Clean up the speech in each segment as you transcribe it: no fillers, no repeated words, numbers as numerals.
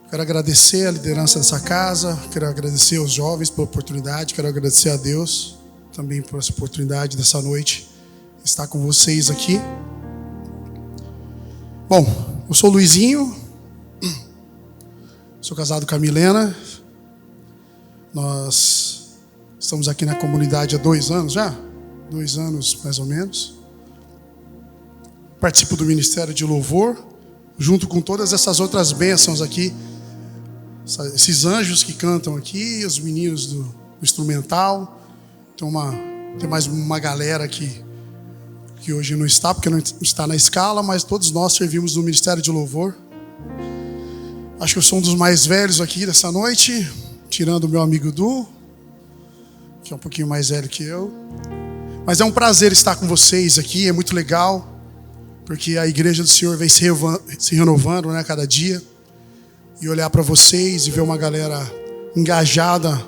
Quero agradecer a liderança dessa casa, quero agradecer aos jovens pela oportunidade, quero agradecer a Deus também por essa oportunidade dessa noite estar com vocês aqui. Bom, eu sou o Luizinho, sou casado com a Milena. Nós estamos aqui na comunidade há 2 anos já, 2 anos mais ou menos. Participo do Ministério de Louvor, junto com todas essas outras bênçãos aqui, esses anjos que cantam aqui, os meninos do instrumental. Tem mais uma galera aqui que hoje não está, porque não está na escala, mas todos nós servimos no Ministério de Louvor. Acho que eu sou um dos mais velhos aqui dessa noite, tirando o meu amigo Du, que é um pouquinho mais velho que eu. Mas é um prazer estar com vocês aqui, é muito legal, porque a igreja do Senhor vem se renovando, né, cada dia. E olhar para vocês e ver uma galera engajada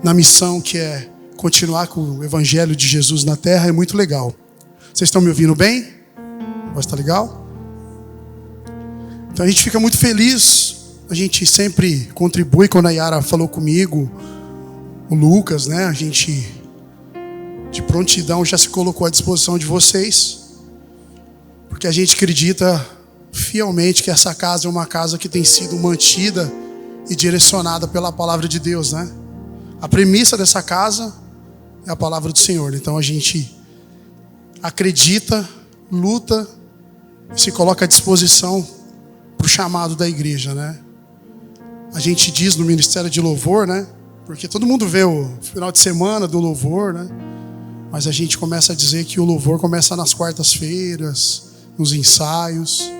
na missão que é continuar com o Evangelho de Jesus na terra é muito legal. Vocês estão me ouvindo bem? Vai estar legal? Então a gente fica muito feliz. A gente sempre contribui. Quando a Yara falou comigo, o Lucas, né? A gente de prontidão já se colocou à disposição de vocês, porque a gente acredita fielmente que essa casa é uma casa que tem sido mantida e direcionada pela palavra de Deus, né? A premissa dessa casa é a palavra do Senhor. Então a gente acredita, luta e se coloca à disposição para o chamado da igreja, né? A gente diz no Ministério de Louvor, né? Porque todo mundo vê o final de semana do louvor, né? Mas a gente começa a dizer que o louvor começa nas quartas-feiras, nos ensaios.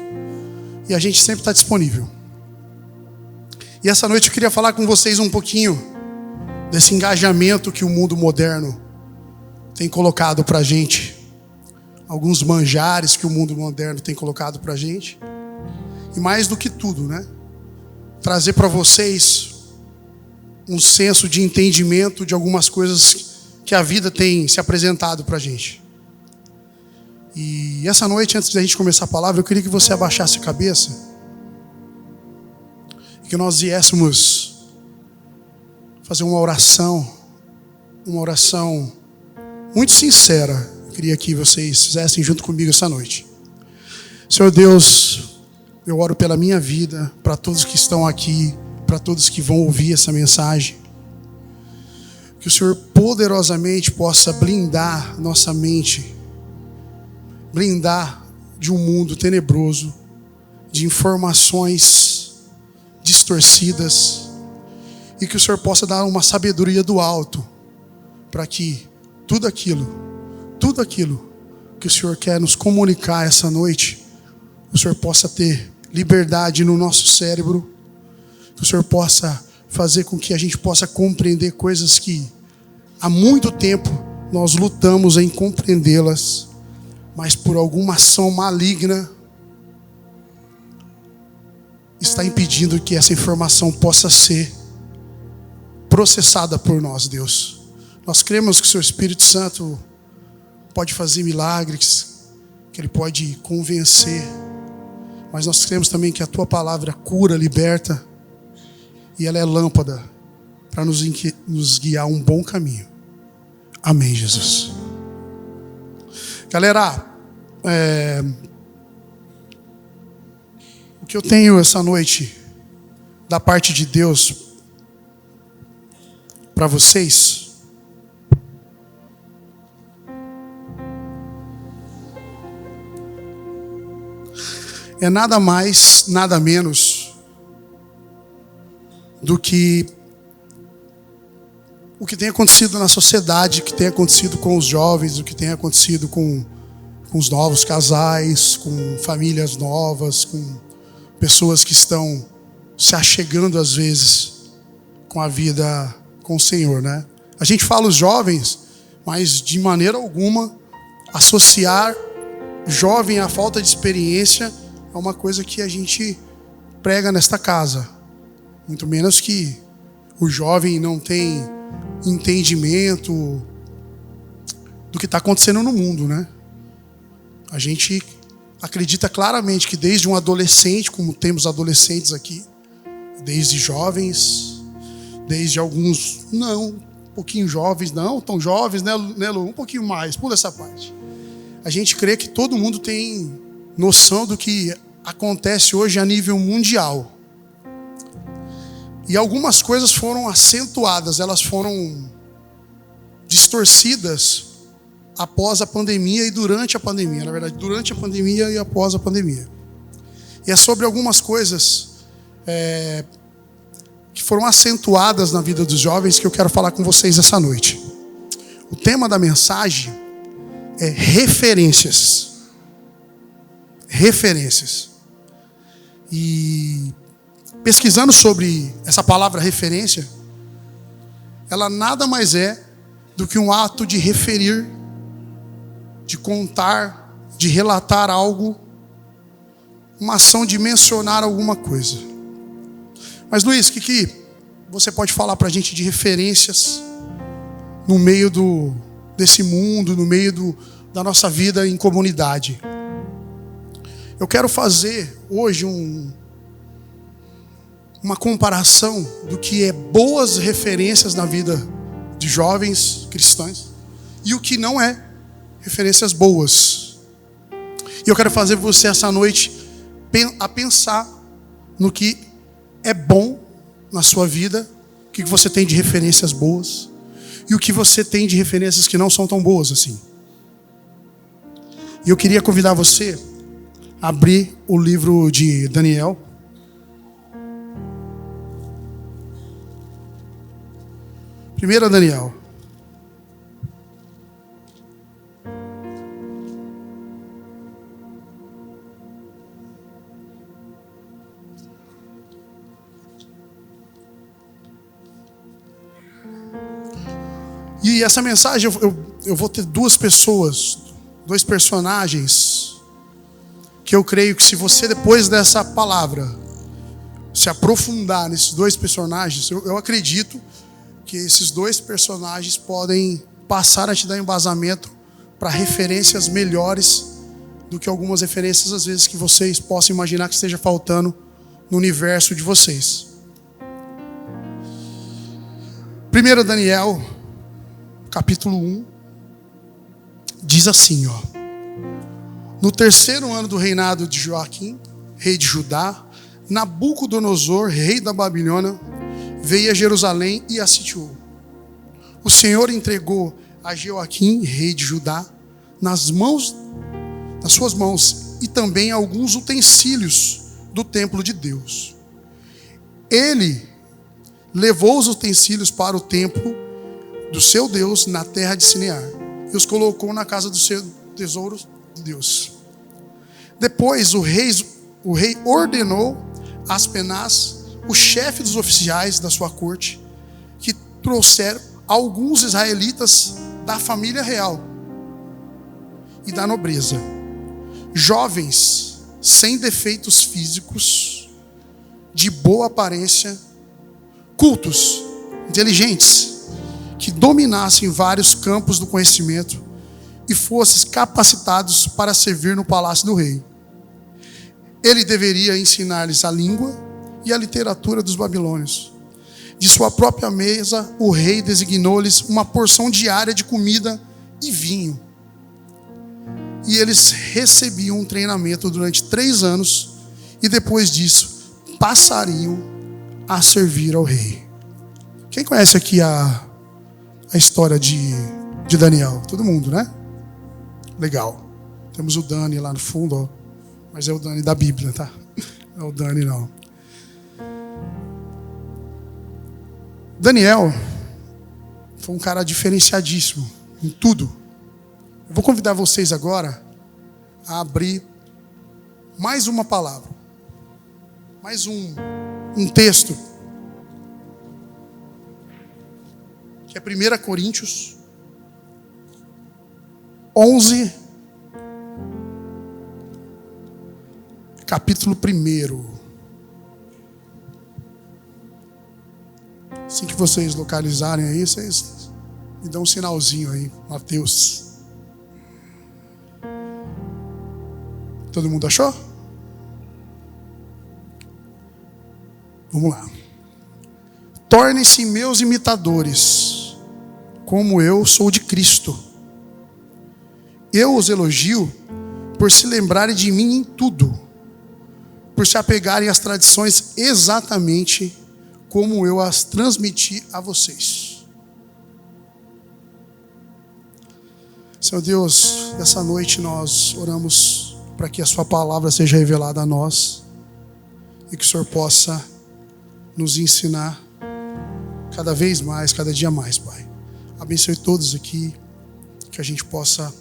E a gente sempre está disponível. E essa noite eu queria falar com vocês um pouquinho desse engajamento que o mundo moderno tem colocado para a gente. Alguns manjares que o mundo moderno tem colocado para a gente. E mais do que tudo, né? Trazer para vocês um senso de entendimento de algumas coisas que a vida tem se apresentado para a gente. E essa noite, antes da gente começar a palavra, eu queria que você abaixasse a cabeça e que nós viéssemos fazer uma oração muito sincera. Eu queria que vocês fizessem junto comigo essa noite. Senhor Deus, eu oro pela minha vida, para todos que estão aqui, para todos que vão ouvir essa mensagem. Que o Senhor poderosamente possa blindar nossa mente, blindar de um mundo tenebroso, de informações distorcidas, e que o Senhor possa dar uma sabedoria do alto, para que tudo aquilo que o Senhor quer nos comunicar essa noite, o Senhor possa ter liberdade no nosso cérebro, que o Senhor possa fazer com que a gente possa compreender coisas que há muito tempo nós lutamos em compreendê-las, mas por alguma ação maligna está impedindo que essa informação possa ser processada por nós, Deus. Nós cremos que o Seu Espírito Santo pode fazer milagres, que Ele pode convencer, mas nós cremos também que a Tua palavra cura, liberta, e ela é lâmpada para nos guiar um bom caminho. Amém, Jesus. Galera, o que eu tenho essa noite da parte de Deus para vocês é nada mais, nada menos do que o que tem acontecido na sociedade, o que tem acontecido com os jovens, o que tem acontecido com os novos casais, com famílias novas, com pessoas que estão se achegando às vezes com a vida com o Senhor, né? A gente fala os jovens, mas de maneira alguma associar jovem à falta de experiência é uma coisa que a gente prega nesta casa. Muito menos que o jovem não tem entendimento do que está acontecendo no mundo, né? A gente acredita claramente que desde um adolescente, como temos adolescentes aqui, desde jovens, desde alguns, não, um pouquinho jovens, não tão jovens, né, Lu? Um pouquinho mais, pula essa parte. A gente crê que todo mundo tem noção do que acontece hoje a nível mundial. E algumas coisas foram acentuadas, elas foram distorcidas após a pandemia e durante a pandemia. Na verdade, durante a pandemia e após a pandemia. E é sobre algumas coisas que foram acentuadas na vida dos jovens que eu quero falar com vocês essa noite. O tema da mensagem é referências. Referências. E pesquisando sobre essa palavra referência, ela nada mais é do que um ato de referir, de contar, de relatar algo, uma ação de mencionar alguma coisa. Mas Luiz, o que você pode falar para a gente de referências no meio desse mundo, no meio da nossa vida em comunidade? Eu quero fazer hoje uma comparação do que é boas referências na vida de jovens cristãos e o que não é referências boas. E eu quero fazer você essa noite a pensar no que é bom na sua vida, o que você tem de referências boas e o que você tem de referências que não são tão boas assim. E eu queria convidar você a abrir o livro de Daniel. Primeiro Daniel. E essa mensagem eu vou ter dois personagens, que eu creio que se você depois dessa palavra se aprofundar nesses dois personagens, eu acredito que esses dois personagens podem passar a te dar embasamento para referências melhores do que algumas referências às vezes que vocês possam imaginar que esteja faltando no universo de vocês. 1 Daniel, capítulo 1, diz assim, ó: no terceiro ano do reinado de Joaquim, rei de Judá, Nabucodonosor, rei da Babilônia, veio a Jerusalém e a sitiou. O Senhor entregou a Joaquim, rei de Judá, nas suas mãos, e também alguns utensílios do templo de Deus. Ele levou os utensílios para o templo do seu Deus na terra de Sinear e os colocou na casa do seu tesouro de Deus. Depois o rei ordenou a Aspenaz, o chefe dos oficiais da sua corte, que trouxeram alguns israelitas da família real e da nobreza, jovens sem defeitos físicos, de boa aparência, cultos, inteligentes, que dominassem vários campos do conhecimento e fossem capacitados para servir no palácio do rei. Ele deveria ensinar-lhes a língua e a literatura dos babilônios. De sua própria mesa, o rei designou-lhes uma porção diária de comida e vinho. E eles recebiam um treinamento durante 3 anos e depois disso passariam a servir ao rei. Quem conhece aqui a história de Daniel? Todo mundo, né? Legal. Temos o Dani lá no fundo, ó. Mas é o Dani da Bíblia, tá? Não é o Dani, não. Daniel foi um cara diferenciadíssimo em tudo. Eu vou convidar vocês agora a abrir mais uma palavra, mais um texto, que é 1 Coríntios 11, capítulo 1. Assim que vocês localizarem aí, vocês me dão um sinalzinho aí, Mateus. Todo mundo achou? Vamos lá. Tornem-se meus imitadores, como eu sou de Cristo. Eu os elogio por se lembrarem de mim em tudo, por se apegarem às tradições exatamente como eu as transmiti a vocês. Senhor Deus, nessa noite nós oramos para que a sua palavra seja revelada a nós e que o Senhor possa nos ensinar cada vez mais, cada dia mais, Pai. Abençoe todos aqui, que a gente possa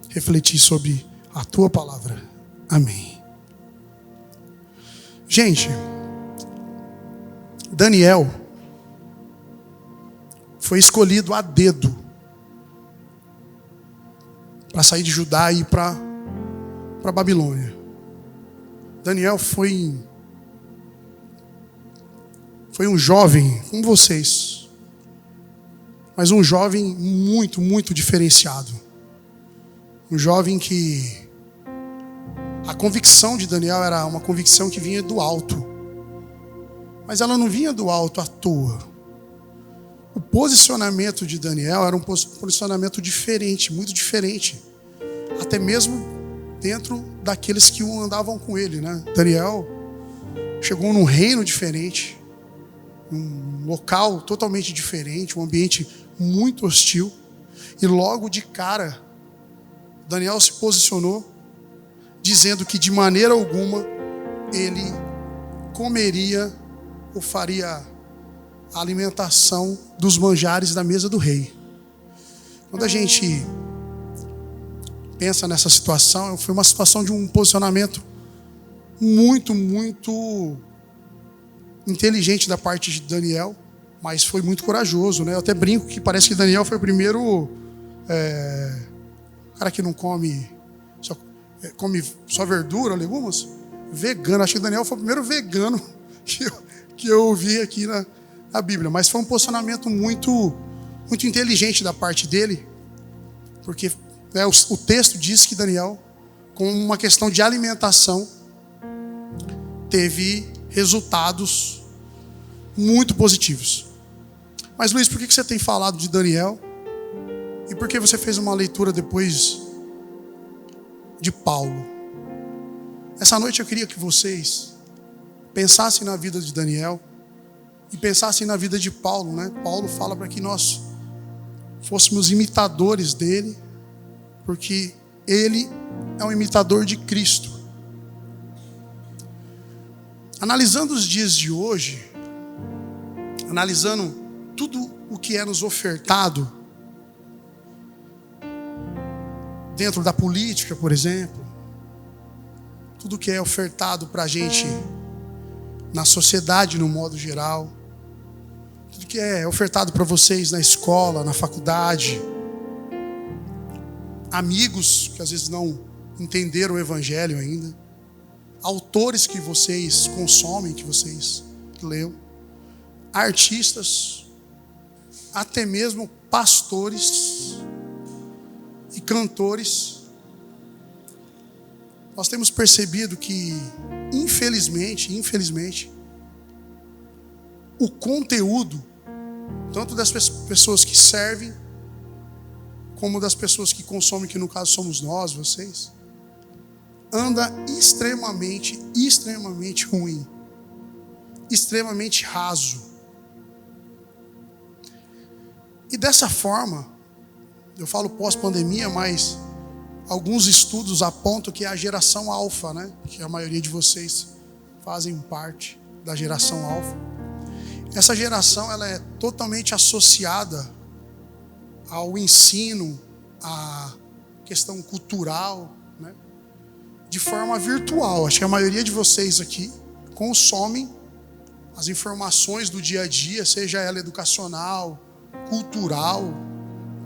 refletir sobre a tua palavra. Amém. Gente, Daniel foi escolhido a dedo para sair de Judá e ir para Babilônia. Daniel foi um jovem como vocês, mas um jovem muito, muito diferenciado. Um jovem que a convicção de Daniel era uma convicção que vinha do alto, mas ela não vinha do alto à toa. O posicionamento de Daniel era um posicionamento diferente, muito diferente, até mesmo dentro daqueles que andavam com ele, né? Daniel chegou num reino diferente, um local totalmente diferente, um ambiente muito hostil, e logo de cara Daniel se posicionou dizendo que de maneira alguma ele comeria ou faria a alimentação dos manjares da mesa do rei. Quando a gente pensa nessa situação, foi uma situação de um posicionamento muito, muito inteligente da parte de Daniel, mas foi muito corajoso, né? Eu até brinco que parece que Daniel foi o primeiro cara que não come só verdura, legumes, vegano. Acho que Daniel foi o primeiro vegano que eu ouvi aqui na Bíblia, mas foi um posicionamento muito, muito inteligente da parte dele, porque o texto diz que Daniel, com uma questão de alimentação, teve resultados muito positivos. Mas Luiz, por que você tem falado de Daniel? E por que você fez uma leitura depois de Paulo? Essa noite eu queria que vocês pensassem na vida de Daniel e pensassem na vida de Paulo, né? Paulo fala para que nós fôssemos imitadores dele, porque ele é um imitador de Cristo. Analisando os dias de hoje, analisando tudo o que é nos ofertado dentro da política, por exemplo, tudo que é ofertado para a gente na sociedade no modo geral, tudo que é ofertado para vocês na escola, na faculdade, amigos que às vezes não entenderam o evangelho ainda, autores que vocês consomem, que vocês leem, artistas, até mesmo pastores e cantores. Nós temos percebido que, infelizmente, o conteúdo, tanto das pessoas que servem, como das pessoas que consomem, que no caso somos nós, vocês, anda extremamente ruim, extremamente raso. E dessa forma, eu falo pós-pandemia, mas alguns estudos apontam que é a geração alfa, né? Que a maioria de vocês fazem parte da geração alfa. Essa geração, ela é totalmente associada ao ensino, à questão cultural, né? De forma virtual. Acho que a maioria de vocês aqui consomem as informações do dia a dia, seja ela educacional, cultural,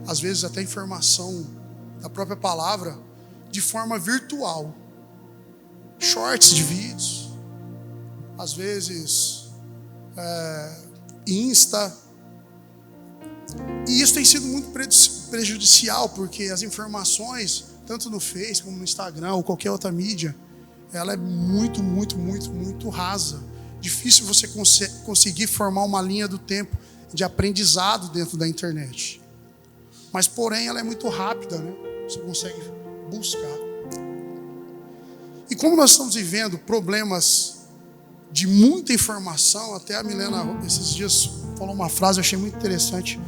às vezes até informação da própria palavra, de forma virtual. Shorts de vídeos, às vezes Insta. E isso tem sido muito prejudicial, porque as informações, tanto no Face como no Instagram ou qualquer outra mídia, ela é muito rasa. difícil você conseguir formar uma linha do tempo de aprendizado dentro da internet. Mas, porém, ela é muito rápida, né? Você consegue buscar. E como nós estamos vivendo problemas de muita informação, até a Milena, esses dias, falou uma frase, eu achei muito interessante,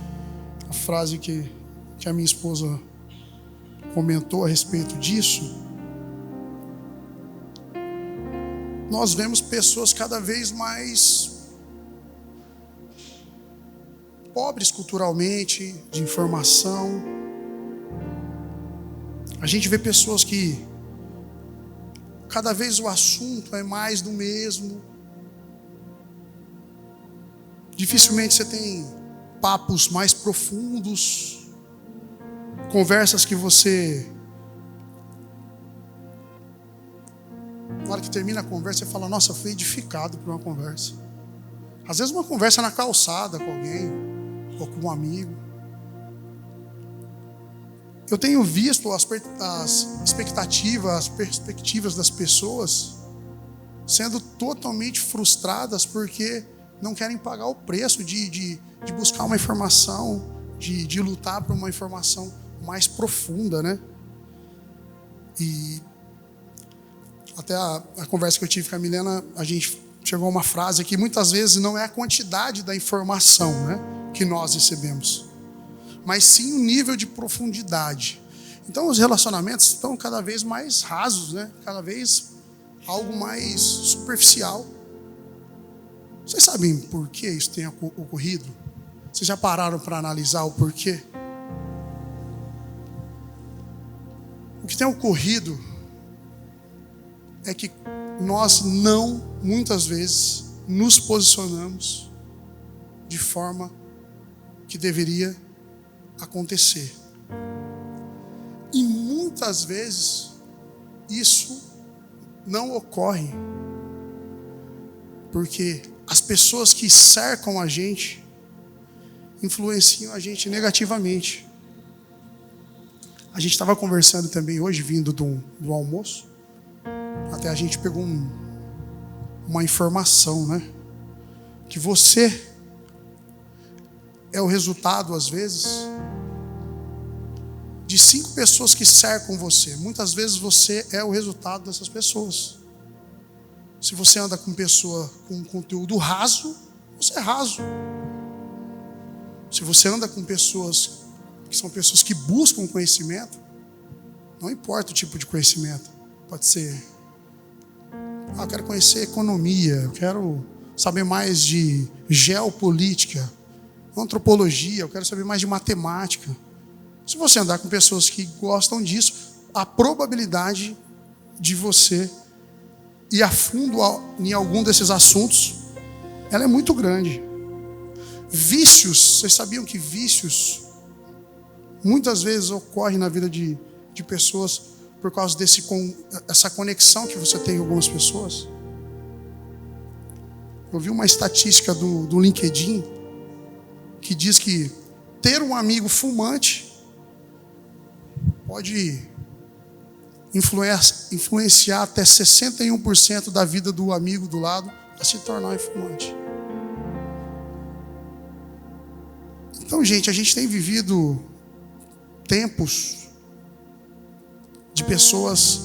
a frase que a minha esposa comentou a respeito disso. Nós vemos pessoas cada vez mais pobres culturalmente, de informação. A gente vê pessoas que cada vez o assunto é mais do mesmo. Dificilmente você tem papos mais profundos, conversas que você, na hora que termina a conversa, você fala, nossa, fui edificado por uma conversa. Às vezes uma conversa na calçada com alguém, ou com um amigo. Eu tenho visto as expectativas, as perspectivas das pessoas sendo totalmente frustradas porque não querem pagar o preço de buscar uma informação, de lutar por uma informação mais profunda, né? E até a conversa que eu tive com a Milena, a gente chegou a uma frase que muitas vezes não é a quantidade da informação, né, que nós recebemos, mas sim o nível de profundidade. Então os relacionamentos estão cada vez mais rasos, né? Cada vez algo mais superficial. Vocês sabem por que isso tem ocorrido? Vocês já pararam para analisar o porquê? O que tem ocorrido é que nós não, muitas vezes, nos posicionamos de forma que deveria acontecer. E muitas vezes isso não ocorre porque as pessoas que cercam a gente influenciam a gente negativamente. A gente estava conversando também hoje, vindo do almoço, até a gente pegou uma informação, né? Que você é o resultado, às vezes, de 5 pessoas que cercam você. Muitas vezes você é o resultado dessas pessoas. Se você anda com pessoa com conteúdo raso, você é raso. Se você anda com pessoas que são pessoas que buscam conhecimento, não importa o tipo de conhecimento, pode ser, eu quero conhecer economia, eu quero saber mais de geopolítica, antropologia, eu quero saber mais de matemática. Se você andar com pessoas que gostam disso, a probabilidade de você ir a fundo em algum desses assuntos, ela é muito grande. Vícios, vocês sabiam que vícios muitas vezes ocorrem na vida de pessoas por causa essa conexão que você tem com algumas pessoas? Eu vi uma estatística do LinkedIn que diz que ter um amigo fumante pode influenciar até 61% da vida do amigo do lado a se tornar um fumante. Então, gente, a gente tem vivido tempos de pessoas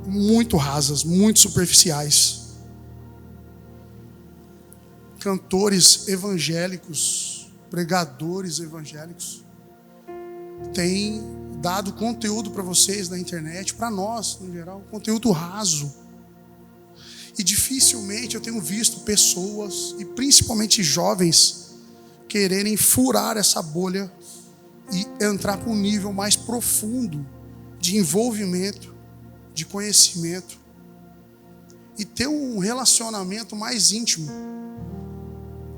muito rasas, muito superficiais. Cantores evangélicos, pregadores evangélicos têm dado conteúdo para vocês na internet, para nós, no geral, conteúdo raso. E dificilmente eu tenho visto pessoas, e principalmente jovens, quererem furar essa bolha e entrar para um nível mais profundo de envolvimento, de conhecimento e ter um relacionamento mais íntimo.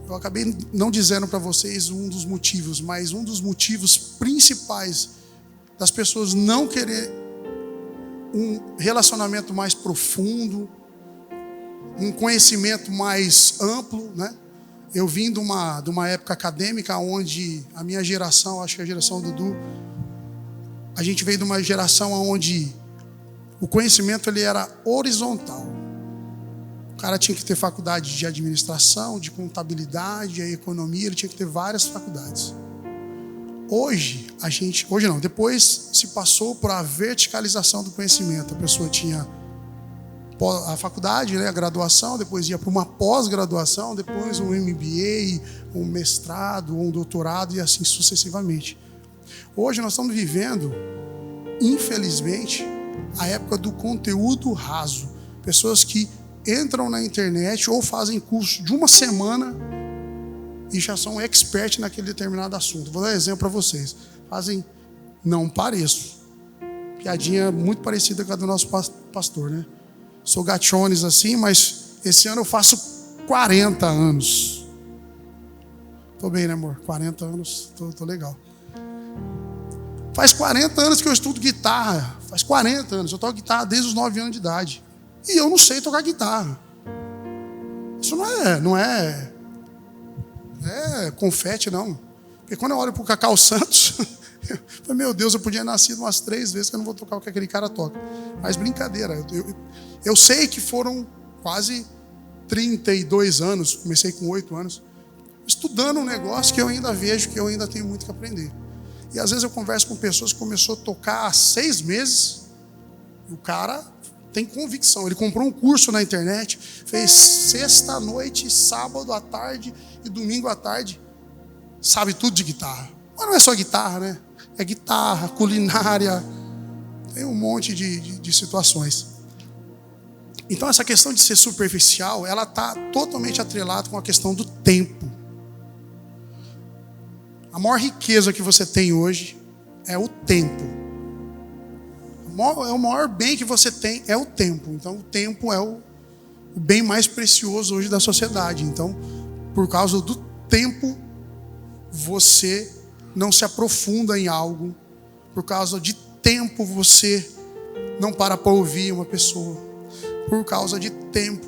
Eu acabei não dizendo para vocês um dos motivos, mas um dos motivos principais das pessoas não querer um relacionamento mais profundo, um conhecimento mais amplo, né? Eu vim de uma época acadêmica onde a minha geração, acho que a geração do Dudu, a gente veio de uma geração onde o conhecimento ele era horizontal. O cara tinha que ter faculdade de administração, de contabilidade, de economia, ele tinha que ter várias faculdades. Depois se passou por a verticalização do conhecimento. A pessoa tinha a faculdade, né, a graduação, depois ia para uma pós-graduação, depois um MBA, um mestrado, um doutorado e assim sucessivamente. Hoje nós estamos vivendo, infelizmente, a época do conteúdo raso. Pessoas que entram na internet ou fazem curso de uma semana e já são expert naquele determinado assunto. Vou dar um exemplo para vocês. Não pareço. Piadinha muito parecida com a do nosso pastor, né? Sou gachones assim, mas esse ano eu faço 40 anos. Tô bem, né, amor? 40 anos, tô legal. Faz 40 anos que eu estudo guitarra. Faz 40 anos. Eu toco guitarra desde os 9 anos de idade. E eu não sei tocar guitarra. Isso não é confete, não. Porque quando eu olho para o Cacau Santos, meu Deus, eu podia ter nascido umas 3 vezes que eu não vou tocar o que aquele cara toca. Mas brincadeira. Eu sei que foram quase 32 anos, comecei com 8 anos, estudando um negócio que eu ainda vejo que eu ainda tenho muito que aprender. E às vezes eu converso com pessoas que começou a tocar há 6 meses, e o cara tem convicção. Ele comprou um curso na internet, fez sexta à noite, sábado à tarde e domingo à tarde, sabe tudo de guitarra. Mas não é só guitarra, né? É guitarra, culinária, tem um monte de situações. Então essa questão de ser superficial, ela está totalmente atrelada com a questão do tempo. A maior riqueza que você tem hoje é o tempo. O maior bem que você tem é o tempo. Então o tempo é o bem mais precioso hoje da sociedade. Então, por causa do tempo, você não se aprofunda em algo. Por causa de tempo, você não para ouvir uma pessoa. Por causa de tempo,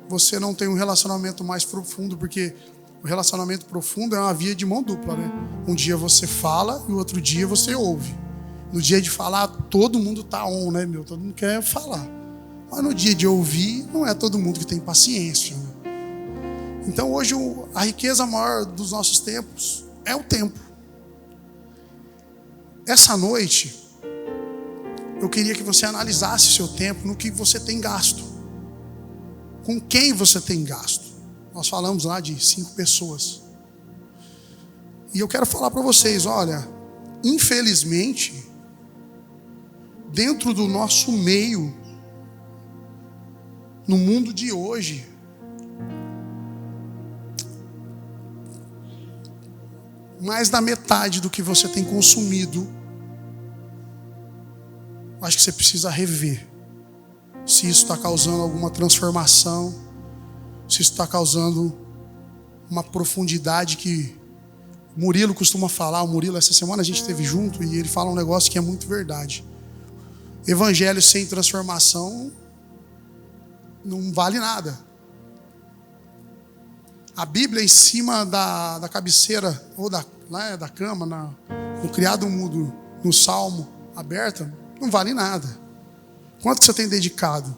você não tem um relacionamento mais profundo, porque o relacionamento profundo é uma via de mão dupla, né? Um dia você fala e o outro dia você ouve. No dia de falar, todo mundo tá on, né, meu? Todo mundo quer falar. Mas no dia de ouvir, não é todo mundo que tem paciência, né? Então hoje a riqueza maior dos nossos tempos é o tempo. Essa noite, eu queria que você analisasse seu tempo no que você tem gasto. Com quem você tem gasto. Nós falamos lá de 5 pessoas. E eu quero falar para vocês, olha, infelizmente, dentro do nosso meio, no mundo de hoje, mais da metade do que você tem consumido, acho que você precisa rever se isso está causando alguma transformação, se isso está causando uma profundidade que o Murilo costuma falar. O Murilo, essa semana a gente esteve junto e ele fala um negócio que é muito verdade. Evangelho sem transformação não vale nada. A Bíblia em cima da cabeceira ou da cama, no criado mudo, no salmo aberta, não vale nada. Quanto que você tem dedicado?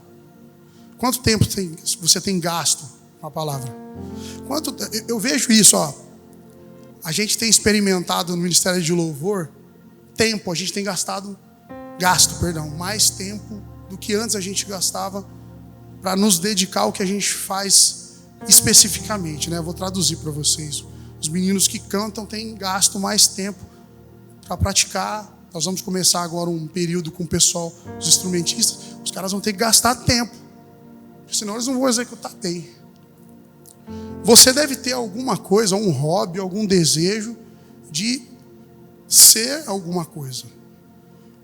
Quanto tempo você tem gasto com a palavra? Eu vejo isso, ó. A gente tem experimentado no Ministério de Louvor tempo, a gente tem gasto mais tempo do que antes a gente gastava para nos dedicar ao que a gente faz especificamente, né? Eu vou traduzir para vocês. Os meninos que cantam têm gasto mais tempo para praticar. Nós vamos começar agora um período com o pessoal, os instrumentistas. Os caras vão ter que gastar tempo, senão eles não vão executar bem. Você deve ter alguma coisa, um hobby, algum desejo de ser alguma coisa.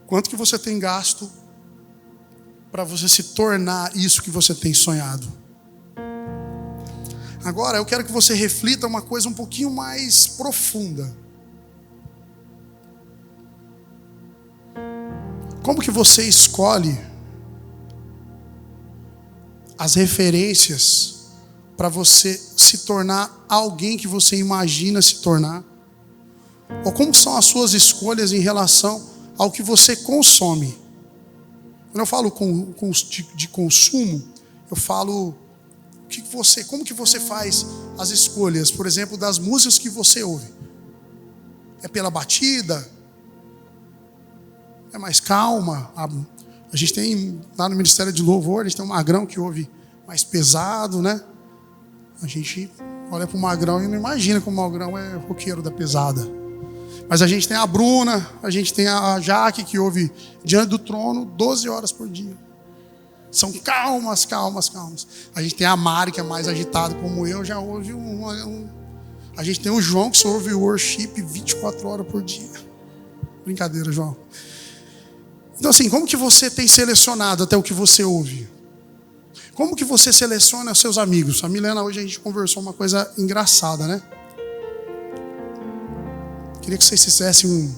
Quanto que você tem gasto para você se tornar isso que você tem sonhado? Agora eu quero que você reflita uma coisa um pouquinho mais profunda. Como que você escolhe as referências para você se tornar alguém que você imagina se tornar? Ou como são as suas escolhas em relação ao que você consome? Quando eu falo de consumo, eu falo como que você faz as escolhas, por exemplo, das músicas que você ouve? É pela batida? É mais calma? A gente tem, lá no Ministério de Louvor, a gente tem um magrão que ouve mais pesado, né? A gente olha para o magrão e não imagina que o magrão é roqueiro da pesada. Mas a gente tem a Bruna, a gente tem a Jaque, que ouve Diante do Trono 12 horas por dia. São calmas. A gente tem a Mari, que é mais agitada como eu, já ouve A gente tem o João, que só ouve worship 24 horas por dia. Brincadeira, João. Então assim, como que você tem selecionado até o que você ouve? Como que você seleciona os seus amigos? A Milena, hoje a gente conversou uma coisa engraçada, né? Queria que vocês fizessem um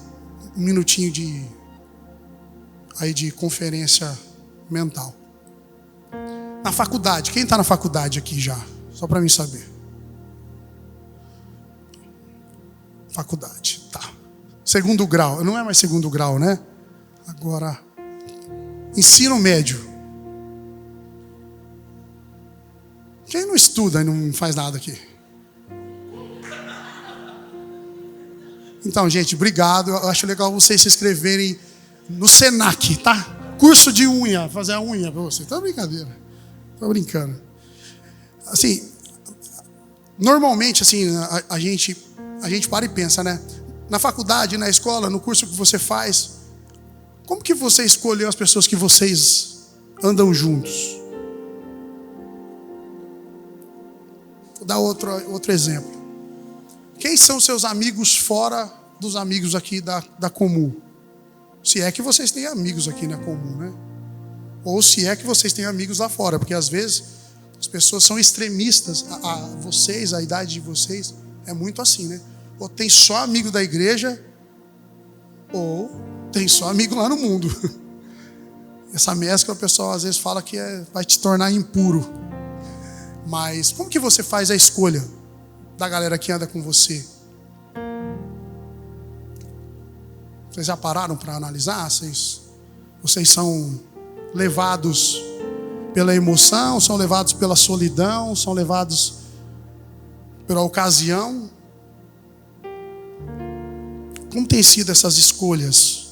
minutinho de conferência mental. Na faculdade, quem está na faculdade aqui já? Só para mim saber. Faculdade, tá. Segundo grau, não é mais segundo grau, né? Agora, ensino médio. Quem não estuda e não faz nada aqui? Então, gente, obrigado. Eu acho legal vocês se inscreverem no Senac, tá? Curso de unha, fazer a unha para você. Tá brincadeira. Tô brincando. Assim, normalmente, assim, a gente para e pensa, né? Na faculdade, na escola, no curso que você faz, como que você escolheu as pessoas que vocês andam juntos? Vou dar outro exemplo. Quem são seus amigos fora dos amigos aqui da Comum? Se é que vocês têm amigos aqui na Comum, né? Ou se é que vocês têm amigos lá fora, porque às vezes as pessoas são extremistas. A idade de vocês é muito assim, né? Ou tem só amigo da igreja, ou tem só amigo lá no mundo. Essa mescla o pessoal às vezes fala que vai te tornar impuro. Mas como que você faz a escolha da galera que anda com você? Vocês já pararam para analisar? Vocês são levados pela emoção, são levados pela solidão, são levados pela ocasião? Como tem sido essas escolhas?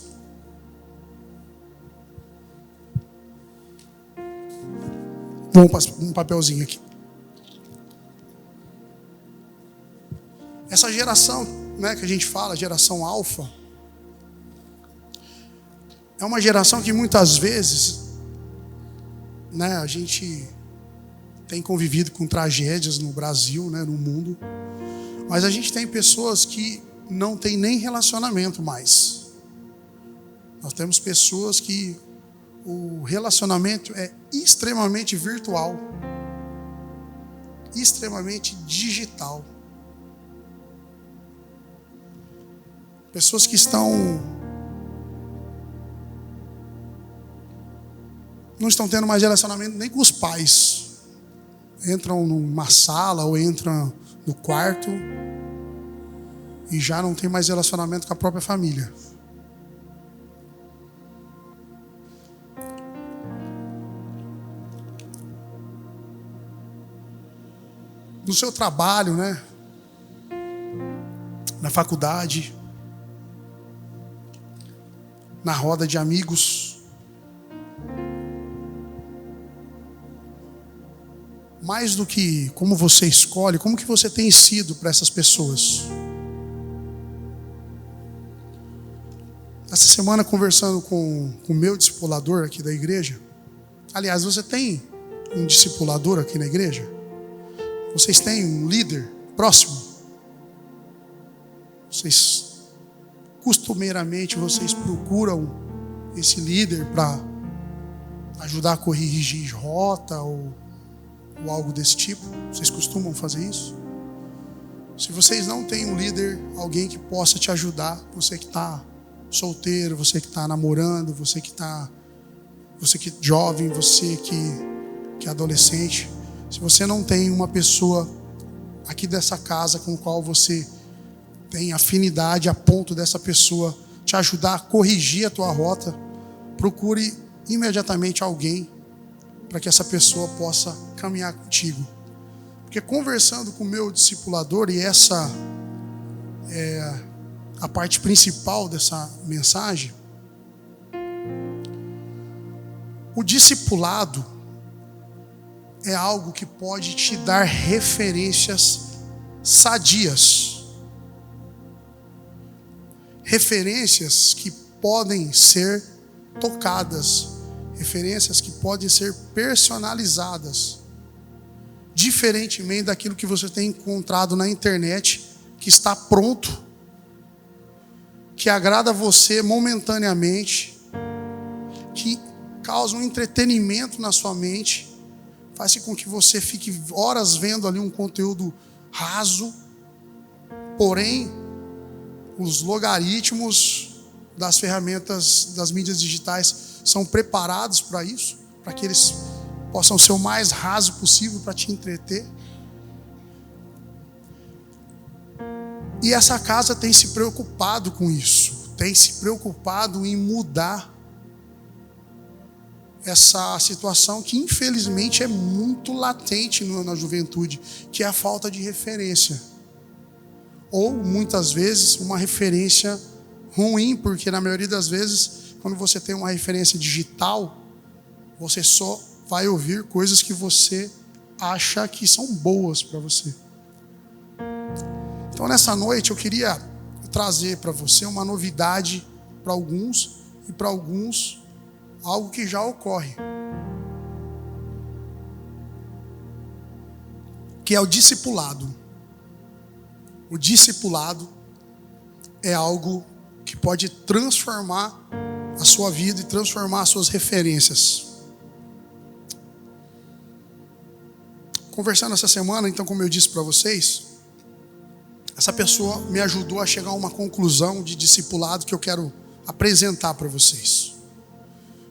Um papelzinho aqui. Essa geração, né, que a gente fala, geração alfa, é uma geração que muitas vezes, né, a gente tem convivido com tragédias no Brasil, né, no mundo, mas a gente tem pessoas que não têm nem relacionamento mais. Nós temos pessoas que o relacionamento é extremamente virtual, extremamente digital. Pessoas que não estão tendo mais relacionamento nem com os pais. Entram numa sala ou entram no quarto e já não tem mais relacionamento com a própria família. No seu trabalho, né? Na faculdade, na roda de amigos, mais do que como você escolhe, como que você tem sido para essas pessoas? Essa semana, conversando com o meu discipulador aqui da igreja, aliás, você tem um discipulador aqui na igreja? Vocês têm um líder próximo? Costumeiramente, vocês procuram esse líder para ajudar a corrigir rota ou algo desse tipo? Vocês costumam fazer isso? Se vocês não têm um líder, alguém que possa te ajudar, você que está solteiro, você que está namorando, você que é jovem, você que é adolescente, se você não tem uma pessoa aqui dessa casa com a qual você tem afinidade a ponto dessa pessoa te ajudar a corrigir a tua rota, procure imediatamente alguém para que essa pessoa possa caminhar contigo. Porque conversando com o meu discipulador, e essa é a parte principal dessa mensagem, o discipulado é algo que pode te dar referências sadias. Referências que podem ser tocadas, referências que podem ser personalizadas, diferentemente daquilo que você tem encontrado na internet, que está pronto, que agrada a você momentaneamente, que causa um entretenimento na sua mente, faz com que você fique horas vendo ali um conteúdo raso, porém, os logaritmos das ferramentas das mídias digitais são preparados para isso, para que eles possam ser o mais raso possível para te entreter. E essa casa tem se preocupado com isso, tem se preocupado em mudar essa situação que infelizmente é muito latente na juventude, que é a falta de referência. Ou muitas vezes uma referência ruim, porque na maioria das vezes, quando você tem uma referência digital, você só vai ouvir coisas que você acha que são boas para você. Então nessa noite eu queria trazer para você uma novidade para alguns, e para alguns algo que já ocorre, que é o discipulado. O discipulado é algo que pode transformar a sua vida e transformar as suas referências. Conversando essa semana, então, como eu disse para vocês, essa pessoa me ajudou a chegar a uma conclusão de discipulado que eu quero apresentar para vocês.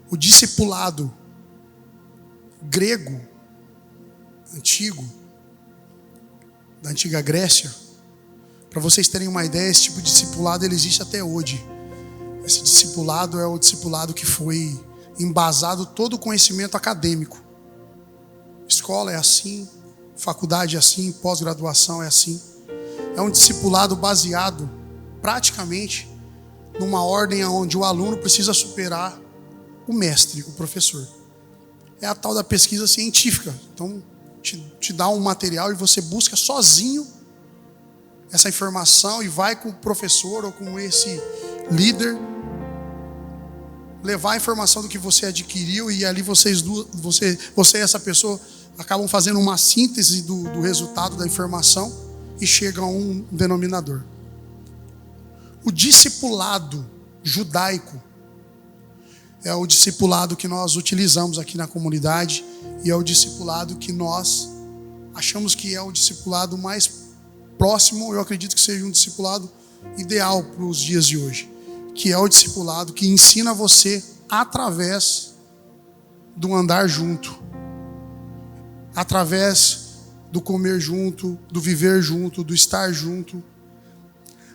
O discipulado grego, antigo, da antiga Grécia, para vocês terem uma ideia, esse tipo de discipulado ele existe até hoje. Esse discipulado é o discipulado que foi embasado todo o conhecimento acadêmico. Escola é assim, faculdade é assim, pós-graduação é assim. É um discipulado baseado praticamente numa ordem onde o aluno precisa superar o mestre, o professor. É a tal da pesquisa científica. Então, te dá um material e você busca sozinho essa informação e vai com o professor ou com esse líder levar a informação do que você adquiriu, e ali você e essa pessoa acabam fazendo uma síntese do resultado da informação e chegam a um denominador. O discipulado judaico é o discipulado que nós utilizamos aqui na comunidade, e é o discipulado que nós achamos que é o discipulado mais próximo, eu acredito que seja um discipulado ideal para os dias de hoje, que é o discipulado que ensina você através do andar junto, através do comer junto, do viver junto, do estar junto.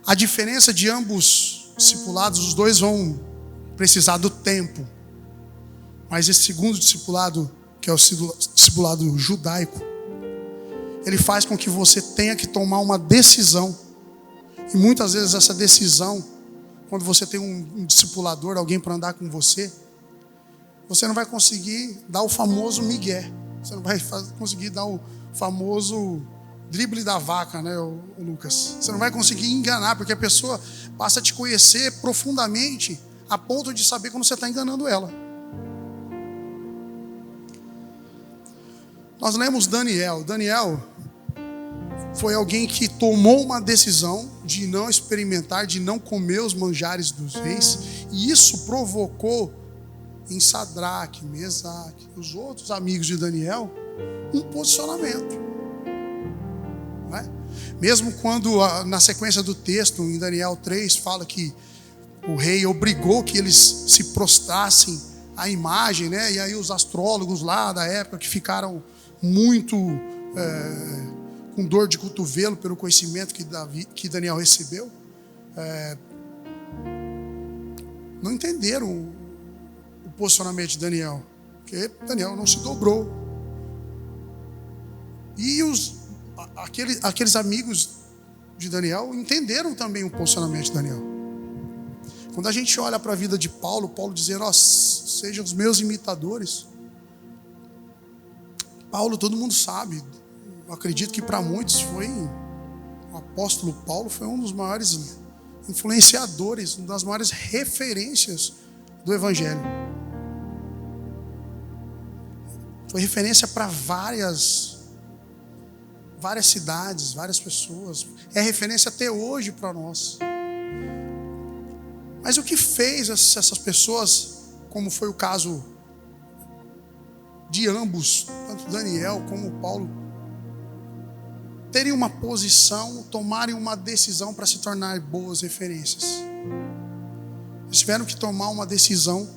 A diferença de ambos discipulados, os dois vão precisar do tempo, mas esse segundo discipulado, que é o discipulado judaico, ele faz com que você tenha que tomar uma decisão, e muitas vezes essa decisão, quando você tem um discipulador, alguém para andar com você não vai conseguir dar o famoso migué, você não vai conseguir dar o famoso drible da vaca, né, o Lucas? Você não vai conseguir enganar, porque a pessoa passa a te conhecer profundamente a ponto de saber quando você está enganando ela. Nós lemos Daniel. Daniel foi alguém que tomou uma decisão de não experimentar, de não comer os manjares dos reis, e isso provocou em Sadraque, Mesaque, os outros amigos de Daniel, um posicionamento. Não é? Mesmo quando na sequência do texto, em Daniel 3, fala que o rei obrigou que eles se prostrassem à imagem, né? E aí os astrólogos lá da época, que ficaram muito com dor de cotovelo pelo conhecimento que Daniel recebeu, não entenderam o posicionamento de Daniel, porque Daniel não se dobrou. E aqueles amigos de Daniel entenderam também o posicionamento de Daniel. Quando a gente olha para a vida de Paulo dizendo, sejam os meus imitadores. Paulo, todo mundo sabe, eu acredito que para muitos o apóstolo Paulo foi um dos maiores influenciadores, uma das maiores referências do Evangelho. Foi referência para várias cidades, várias pessoas. É referência até hoje para nós. Mas o que fez essas pessoas, como foi o caso de ambos, tanto Daniel como Paulo, terem uma posição, tomarem uma decisão para se tornar boas referências? Eles tiveram que tomar uma decisão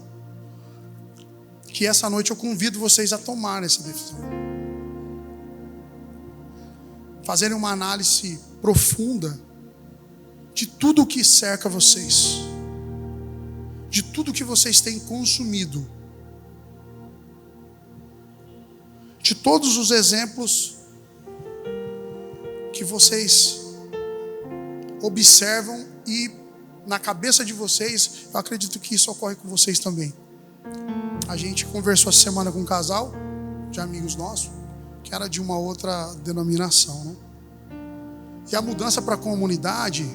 que essa noite eu convido vocês a tomar essa decisão. Fazerem uma análise profunda de tudo o que cerca vocês, de tudo que vocês têm consumido, de todos os exemplos que vocês observam e na cabeça de vocês, eu acredito que isso ocorre com vocês também. A gente conversou essa semana com um casal de amigos nossos, que era de uma outra denominação, né? E a mudança para a comunidade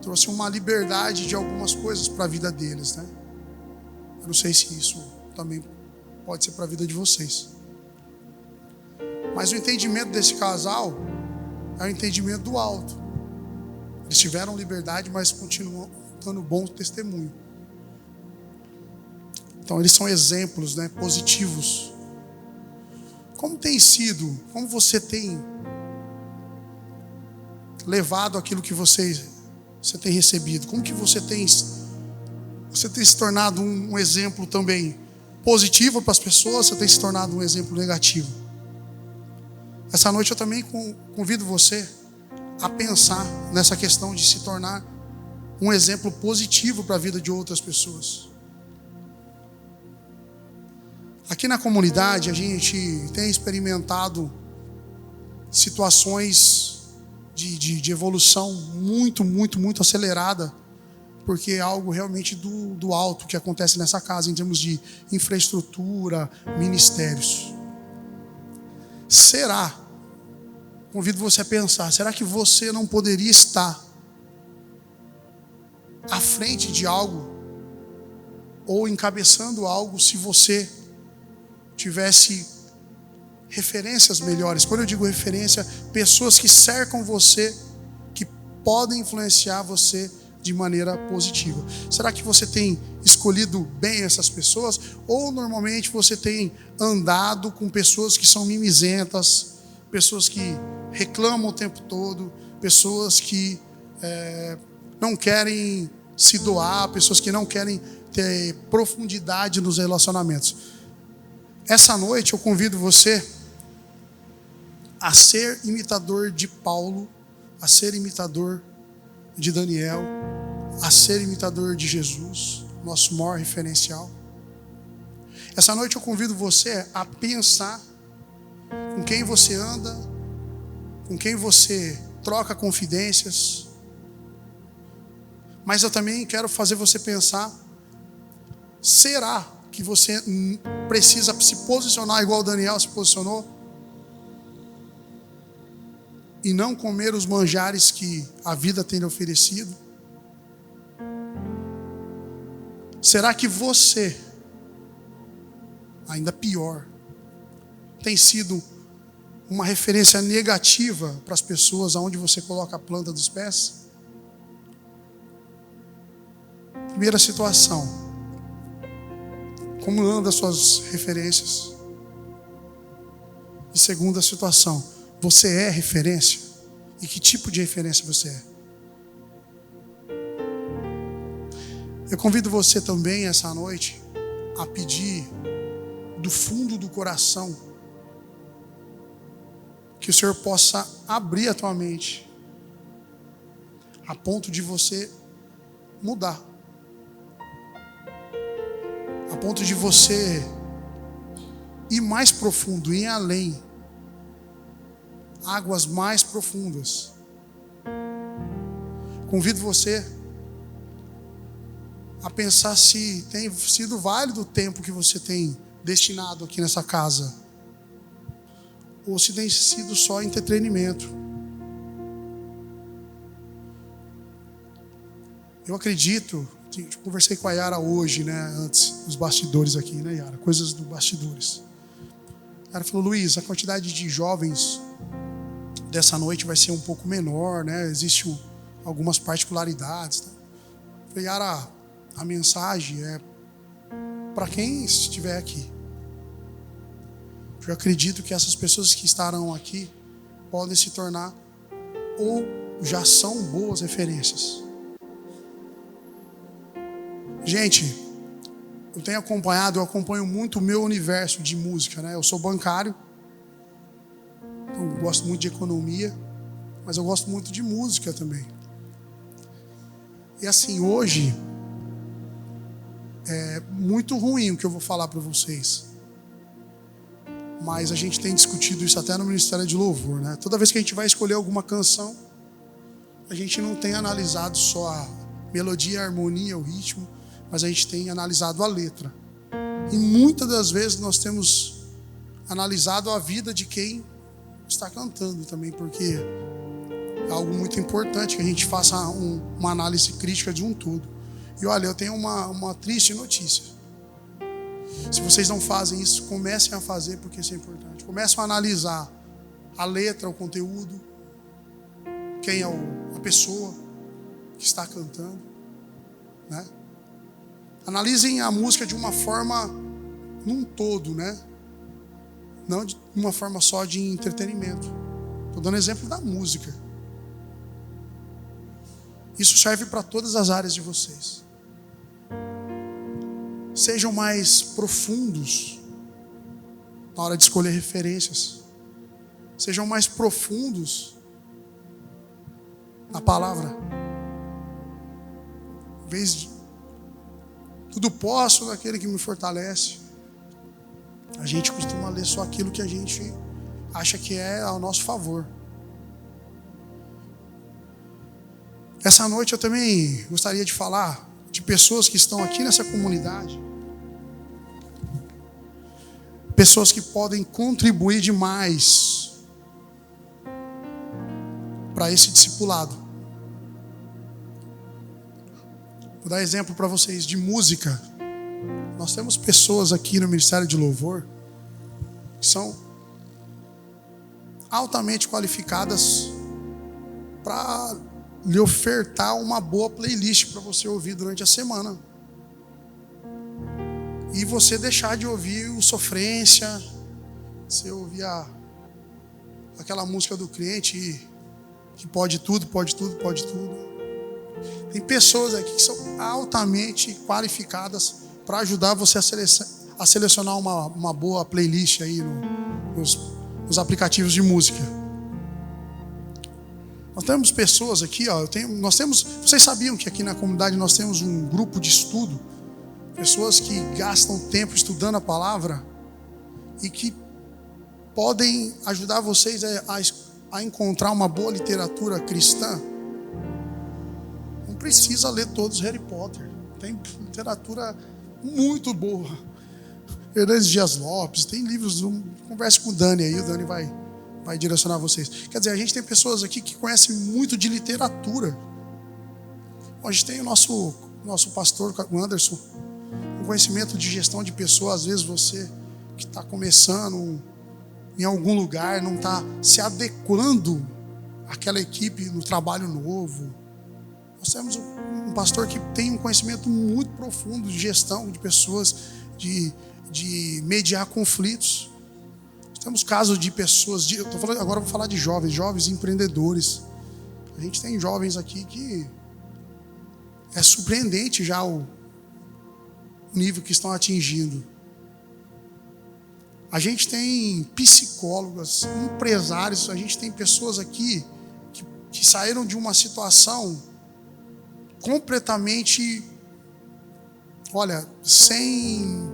trouxe uma liberdade de algumas coisas para a vida deles, né? Eu não sei se isso também pode ser para a vida de vocês. Mas o entendimento desse casal é o entendimento do alto. Eles tiveram liberdade, mas continuam dando bom testemunho. Então eles são exemplos, né, positivos. Como tem sido, como você tem levado aquilo que você tem recebido? Como que você tem se tornado um exemplo também positivo para as pessoas? Você tem se tornado um exemplo negativo? Essa noite eu também convido você a pensar nessa questão de se tornar um exemplo positivo para a vida de outras pessoas. Aqui na comunidade a gente tem experimentado situações de evolução muito acelerada, porque é algo realmente do alto que acontece nessa casa em termos de infraestrutura, ministérios. Convido você a pensar, será que você não poderia estar à frente de algo ou encabeçando algo se você tivesse referências melhores? Quando eu digo referência, pessoas que cercam você, que podem influenciar você de maneira positiva. Será que você tem escolhido bem essas pessoas? Ou normalmente você tem andado com pessoas que são mimizentas, pessoas que reclamam o tempo todo, pessoas que não querem se doar, pessoas que não querem ter profundidade nos relacionamentos? Essa noite eu convido você a ser imitador de Paulo, a ser imitador de Daniel, a ser imitador de Jesus, nosso maior referencial. Essa noite eu convido você a pensar com quem você anda, com quem você troca confidências. Mas eu também quero fazer você pensar, será que você precisa se posicionar igual Daniel se posicionou? E não comer os manjares que a vida tem lhe oferecido? Será que você, ainda pior, tem sido uma referência negativa para as pessoas aonde você coloca a planta dos pés? Primeira situação, como andam as suas referências? E segunda situação, você é referência? E que tipo de referência você é? Eu convido você também essa noite a pedir do fundo do coração que o Senhor possa abrir a tua mente a ponto de você mudar, a ponto de você ir mais profundo, ir além águas mais profundas. Convido você a pensar se tem sido válido o tempo que você tem destinado aqui nessa casa, ou se tem sido só entretenimento. Eu acredito, conversei com a Yara hoje, né, antes dos bastidores aqui, né, Yara? Coisas do bastidores. A Yara falou: Luiz, a quantidade de jovens dessa noite vai ser um pouco menor, né? Existem algumas particularidades. Eu falei: Yara, a mensagem é para quem estiver aqui. Eu acredito que essas pessoas que estarão aqui podem se tornar ou já são boas referências. Gente, eu acompanho muito o meu universo de música, né? Eu sou bancário, então eu gosto muito de economia, mas eu gosto muito de música também. E assim, hoje é muito ruim o que eu vou falar para vocês, mas a gente tem discutido isso até no Ministério de Louvor, né? Toda vez que a gente vai escolher alguma canção, a gente não tem analisado só a melodia, a harmonia, o ritmo, mas a gente tem analisado a letra. E muitas das vezes nós temos analisado a vida de quem está cantando também, porque é algo muito importante que a gente faça uma análise crítica de um todo. E olha, eu tenho uma triste notícia. Se vocês não fazem isso, comecem a fazer, porque isso é importante. Comecem a analisar a letra, o conteúdo, quem é a pessoa que está cantando, né? Analisem a música de uma forma num todo, né? Não de uma forma só de entretenimento. Estou dando exemplo da música. Isso serve para todas as áreas de vocês. Sejam mais profundos na hora de escolher referências. Sejam mais profundos na palavra. Em vez de tudo posso naquele que me fortalece, a gente costuma ler só aquilo que a gente acha que é ao nosso favor. Essa noite eu também gostaria de falar de pessoas que estão aqui nessa comunidade, pessoas que podem contribuir demais para esse discipulado. Vou dar exemplo para vocês de música. Nós temos pessoas aqui no Ministério de Louvor que são altamente qualificadas para lhe ofertar uma boa playlist para você ouvir durante a semana. E você deixar de ouvir o Sofrência, você ouvir aquela música do crente que pode tudo, pode tudo, pode tudo. Tem pessoas aqui que são altamente qualificadas para ajudar você a selecionar uma boa playlist aí nos aplicativos de música. Nós temos pessoas aqui, vocês sabiam que aqui na comunidade nós temos um grupo de estudo, pessoas que gastam tempo estudando a palavra e que podem ajudar vocês a encontrar uma boa literatura cristã. Não precisa ler todos Harry Potter, tem literatura muito boa. Hernandes Dias Lopes, tem livros. Converse com o Dani aí, o Dani vai direcionar vocês. Quer dizer, a gente tem pessoas aqui que conhecem muito de literatura. A gente tem o nosso pastor, o Anderson, um conhecimento de gestão de pessoas. Às vezes você que está começando em algum lugar não está se adequando àquela equipe no trabalho novo. Nós temos um pastor que tem um conhecimento muito profundo de gestão de pessoas, de mediar conflitos. Nós temos casos de pessoas, agora eu vou falar de jovens empreendedores. A gente tem jovens aqui que é surpreendente já o nível que estão atingindo. A gente tem psicólogas, empresários, a gente tem pessoas aqui que saíram de uma situação completamente, sem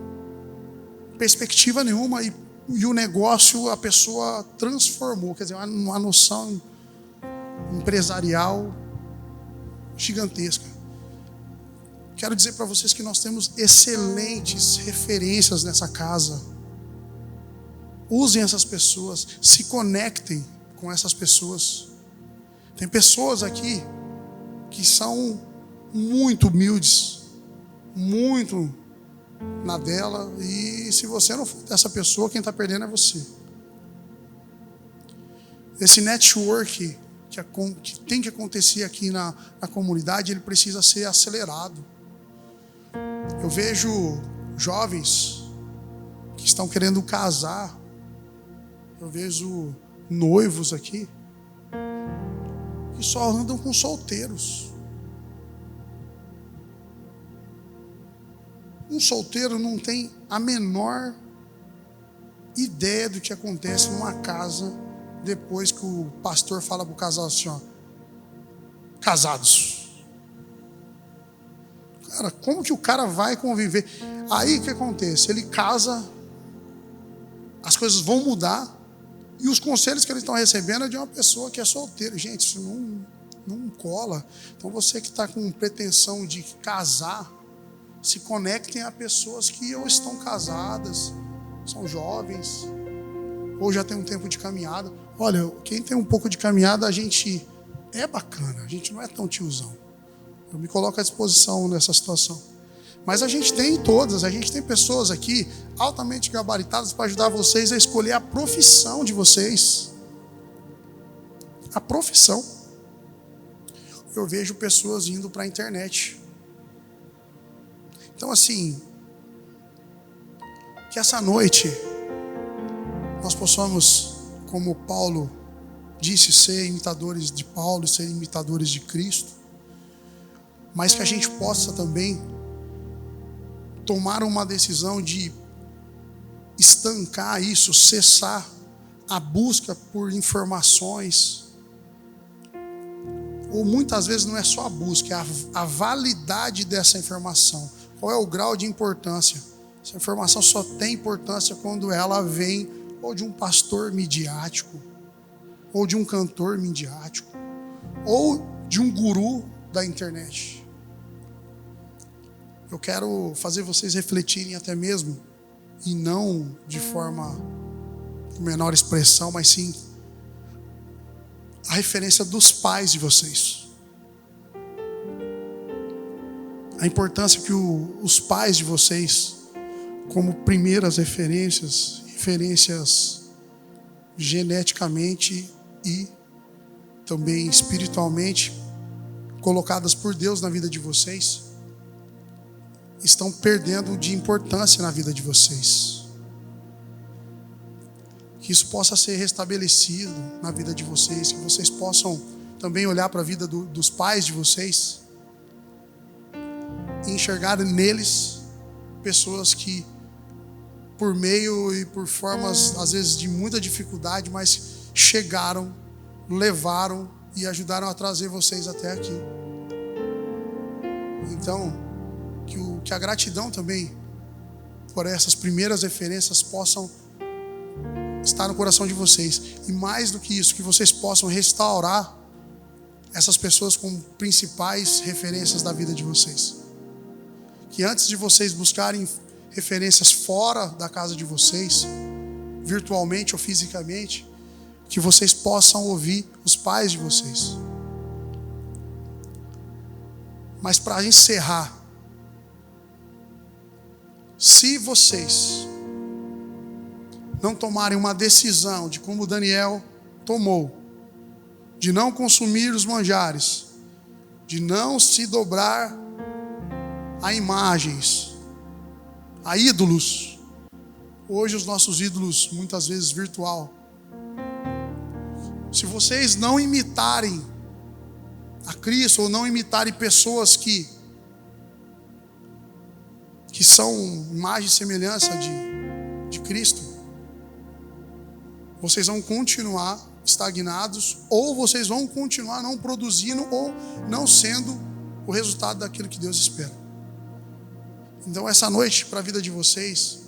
perspectiva nenhuma, e e o negócio a pessoa transformou. Quer dizer, uma noção empresarial gigantesca. Quero dizer para vocês que nós temos excelentes referências nessa casa. Usem essas pessoas, se conectem com essas pessoas. Tem pessoas aqui que são muito humildes, muito na dela, e se você não for dessa pessoa, quem está perdendo é você. Esse network que tem que acontecer aqui na comunidade, ele precisa ser acelerado. Eu vejo jovens que estão querendo casar, eu vejo noivos aqui que só andam com solteiros. Um solteiro não tem a menor ideia do que acontece numa casa depois que o pastor fala para o casal assim, ó, casados. Cara, como que o cara vai conviver? Aí o que acontece? Ele casa, as coisas vão mudar, e os conselhos que eles estão recebendo é de uma pessoa que é solteira. Gente, isso não cola. Então você que está com pretensão de casar, se conectem a pessoas que ou estão casadas, são jovens, ou já tem um tempo de caminhada. Olha, quem tem um pouco de caminhada, a gente é bacana, a gente não é tão tiozão. Eu me coloco à disposição nessa situação. Mas a gente tem todas, a gente tem pessoas aqui altamente gabaritadas para ajudar vocês a escolher a profissão de vocês. A profissão. Eu vejo pessoas indo para a internet. Então, assim, que essa noite nós possamos, como Paulo disse, ser imitadores de Paulo, ser imitadores de Cristo, mas que a gente possa também tomar uma decisão de estancar isso, cessar a busca por informações. Ou muitas vezes não é só a busca, é a validade dessa informação. Qual é o grau de importância? Essa informação só tem importância quando ela vem ou de um pastor midiático, ou de um cantor midiático, ou de um guru da internet. Eu quero fazer vocês refletirem até mesmo, e não de forma com menor expressão, mas sim a referência dos pais de vocês. A importância que os pais de vocês, como primeiras referências geneticamente e também espiritualmente colocadas por Deus na vida de vocês, estão perdendo de importância na vida de vocês. Que isso possa ser restabelecido na vida de vocês, que vocês possam também olhar para a vida dos pais de vocês e enxergar neles pessoas que, por meio e por formas às vezes de muita dificuldade, mas chegaram, levaram e ajudaram a trazer vocês até aqui. Então, que a gratidão também por essas primeiras referências possam estar no coração de vocês. E mais do que isso, que vocês possam restaurar essas pessoas como principais referências da vida de vocês. Que antes de vocês buscarem referências fora da casa de vocês, virtualmente ou fisicamente, que vocês possam ouvir os pais de vocês. Mas para encerrar, se vocês não tomarem uma decisão de como Daniel tomou, de não consumir os manjares, de não se dobrar a imagens, a ídolos, hoje os nossos ídolos muitas vezes virtual, se vocês não imitarem a Cristo, ou não imitarem pessoas que são imagem e semelhança de Cristo, vocês vão continuar estagnados, ou vocês vão continuar não produzindo, ou não sendo o resultado daquilo que Deus espera. Então essa noite, para a vida de vocês,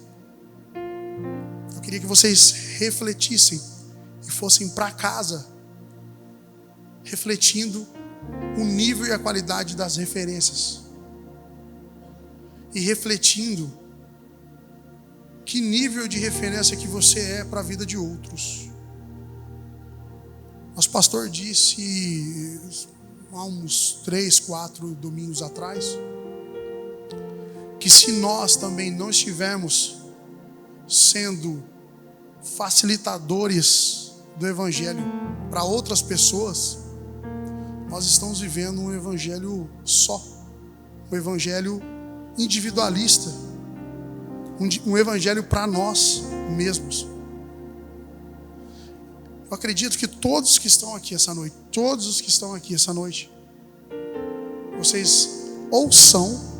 eu queria que vocês refletissem e fossem para casa refletindo o nível e a qualidade das referências e refletindo que nível de referência que você é para a vida de outros. Nosso pastor disse há uns 3, 4 domingos atrás que se nós também não estivermos sendo facilitadores do evangelho para outras pessoas, nós estamos vivendo um evangelho só, um evangelho individualista, um evangelho para nós mesmos. Eu acredito que todos que estão aqui essa noite, todos os que estão aqui essa noite, vocês ou são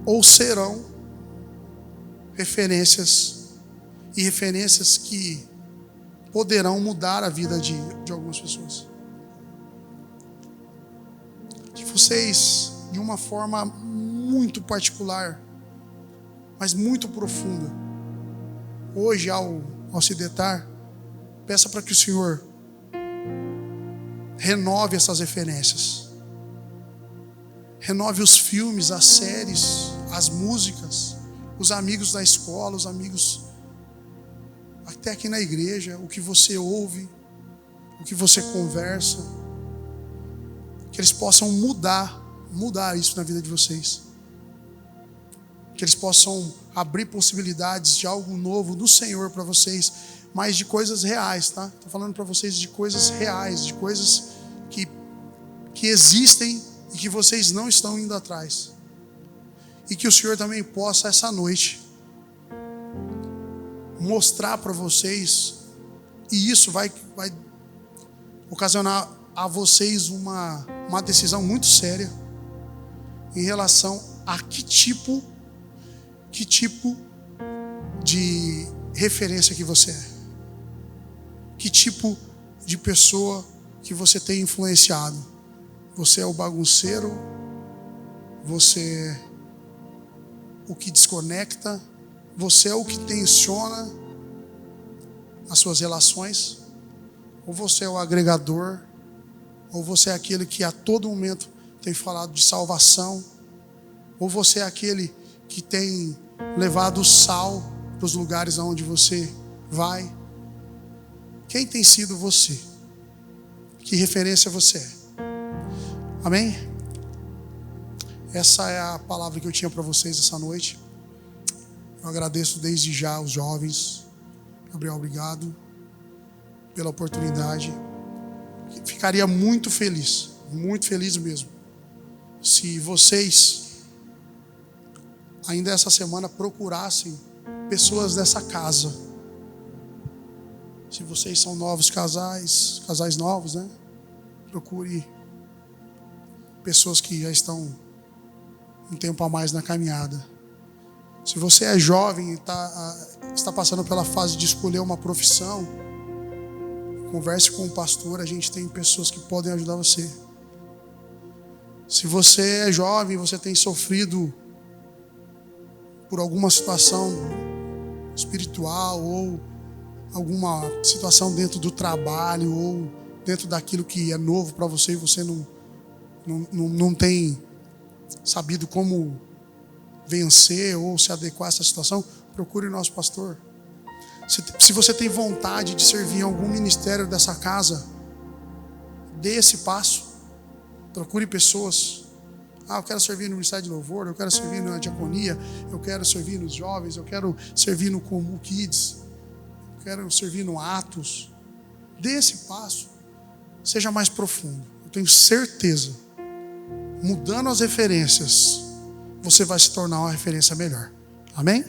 ou serão referências, e referências que poderão mudar a vida de algumas pessoas. Que vocês, de uma forma muito particular, mas muito profunda, hoje ao se deitar, peça para que o Senhor renove essas referências, renove os filmes, as séries, as músicas, os amigos da escola, os amigos até aqui na igreja, o que você ouve, o que você conversa, que eles possam mudar isso na vida de vocês, que eles possam abrir possibilidades de algo novo do Senhor para vocês, mas de coisas reais, tá? Estou falando para vocês de coisas reais, de coisas que existem e que vocês não estão indo atrás. E que o Senhor também possa essa noite mostrar para vocês, e isso vai ocasionar a vocês uma decisão muito séria em relação a que tipo de referência que você é, que tipo de pessoa que você tem influenciado. Você é o bagunceiro? Você é o que desconecta? Você é o que tensiona as suas relações? Ou você é o agregador? Ou você é aquele que a todo momento tem falado de salvação? Ou você é aquele que tem levado o sal para os lugares aonde você vai? Quem tem sido você? Que referência você é? Amém? Essa é a palavra que eu tinha para vocês essa noite. Eu agradeço desde já aos jovens. Gabriel, obrigado pela oportunidade. Ficaria muito feliz mesmo, se vocês ainda essa semana procurassem pessoas dessa casa. Se vocês são novos casais novos, né? Procure pessoas que já estão um tempo a mais na caminhada. Se você é jovem e está passando pela fase de escolher uma profissão, converse com o pastor, a gente tem pessoas que podem ajudar você. Se você é jovem, você tem sofrido por alguma situação espiritual ou alguma situação dentro do trabalho ou dentro daquilo que é novo para você e você não tem sabido como vencer ou se adequar a essa situação, procure o nosso pastor. Se você tem vontade de servir em algum ministério dessa casa, dê esse passo. Procure pessoas. Eu quero servir no Ministério de Louvor, eu quero servir na diaconia, eu quero servir nos jovens, eu quero servir no Comum Kids, eu quero servir no Atos. Dê esse passo. Seja mais profundo. Eu tenho certeza, mudando as referências, você vai se tornar uma referência melhor. Amém?